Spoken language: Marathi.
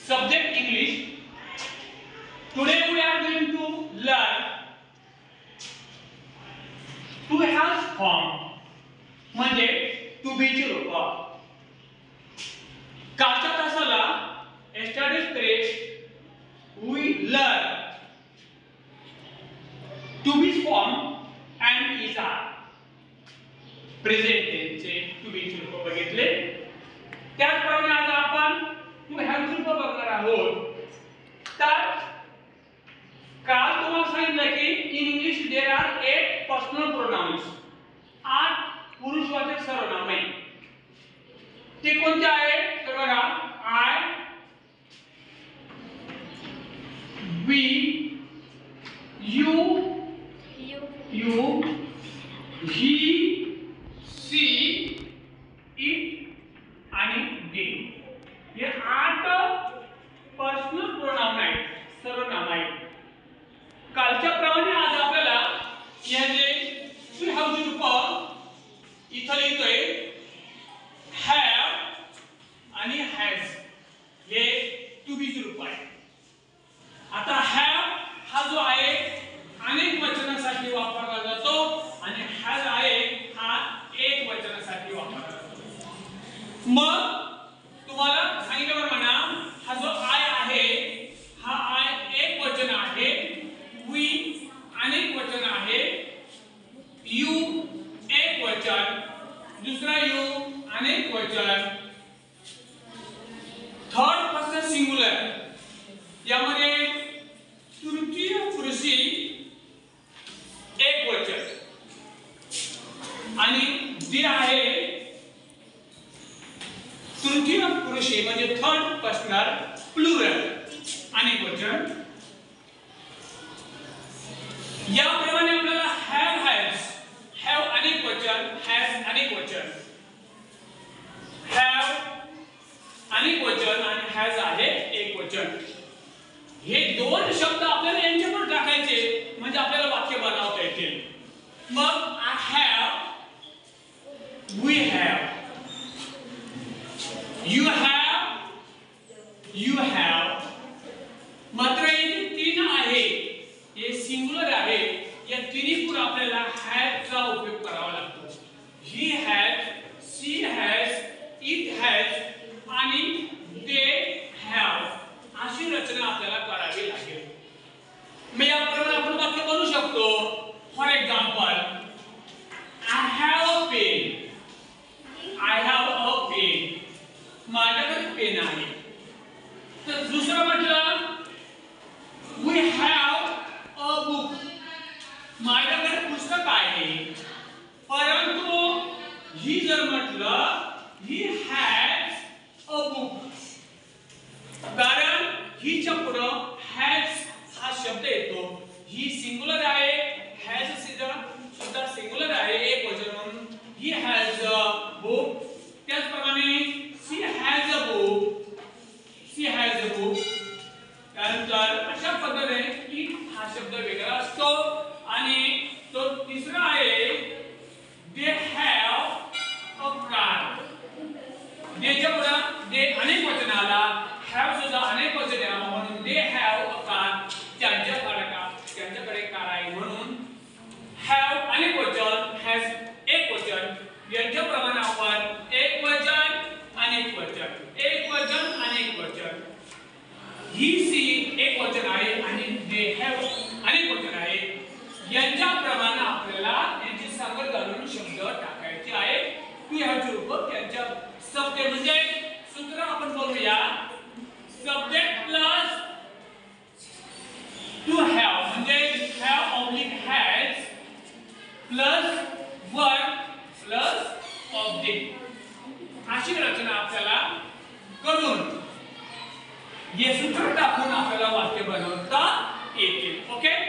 subject English. Today we are going to learn to have form म्हणजे to be ची रूप. कालच्या तासाला yesterday's class we learn to be form and is are present tense चे to be ची रूप बघितले. त्याचप्रमाणे आज आपण to have ची रूप बघणार आहोत. तर काल तुम्हाला सांगितलं की in English there are 8 personal pronouns. 8 पुरुषवाचक सर्वनाम आहेत. ते कोणते आहेत तर बघा I, we, you, he, she, it आणि they. हे 8 पर्सनल प्रोनाउन आहेत, सर्वनाम आहेत. कालच्या प्रमाणे आज आपल्याला या जे टू हॅव ची रूप इथं लिहितोय हॅव आणि हॅज हे टू बी ची रूप आहे. आता हॅव हा जो आहे अनेक वचनासाठी वापरला जातो आणि हॅज आहे हा एक वचनासाठी वापरला जातो. मग तुम्हाला सांगितल्यावर म्हणा हा जो आय आहे हा आय एक वचन आहे, वी अनेक वचन आहे, यू एक वचन, दुसरा यू अनेक वचन, थर्ड पर्सन सिंगुलर यामध्ये तृतीय पुरुषी एक वचन आणि जे आहे तृतीय पुरुषी म्हणजे थर्ड पर्सनल प्लुरल अनेक वचन. याप्रमाणे आपल्याला हॅव हॅज हॅव अनेक वचन, हॅज अनेक वचन, हॅव अनेक वचन आणि हॅज आहे एक वचन. हे दोन शब्द आपल्याला यांच्यावर टाकायचे म्हणजे आपल्याला वाक्य बनवता येतील. मग I have, we have, you have, you have. मात्र हे तीन आहे हे सिंगुलर आहे. या तिन्हीपुढे आपल्याला हॅज चा उपयोग करावा लागतो. He has, she has, it has आणि दे हॅव अशी रचना आपल्याला करावी लागेल. मग याप्रमाणे आपण वाक्य बनवू शकतो. For example I have a pen, I have a pen, माझ्याकडे पेन आहे. तर दुसरं म्हटलं वी हॅव अ बुक, माझ्याकडे पुस्तक आहे. परंतु ही जर म्हटलं ही हॅज अ बुक, कारण हिच्या पुढे हॅज हा शब्द येतो. ही सिंगुलर आहे, हॅज सुद्धा सिंगुलर आहे एक वचन म्हणून ही हॅज अ बुक. त्याचप्रमाणे she has a book, she has a book. त्यानंतर अशा पद्धतीने इट हा शब्द वेगळा असतो. आणि तो तिसरा आहे दे हॅव अ कार. देच्या पुढे दे अनेक वचन आला, हॅव सुद्धा अनेक वचन आहे म्हणून दे हॅव अ कार, त्यांच्याकडे कार आहे म्हणून हॅव अनेक वचन, हॅज एक वचन. यांच्या प्रमाणे आपण एक वचन अनेक वचन, एक वचन अनेक वचन. ही सी एक वचन आहे आणि दे हॅव अनेक वचन आहे. यांच्या प्रमाणे आपल्याला यांची सांगड घालून शब्द टाकायचे आहे. टू हॅव चे रूप त्यांच्या सब्जेक्ट म्हणजे सूत्र आपण बोलूया. सब्जेक्ट प्लस टू हॅव म्हणजे have oblique has plus verb plus object अशी रचना आपल्याला करून हे सूत्र टाकून आपल्याला वाक्य बनवता येतील. ओके.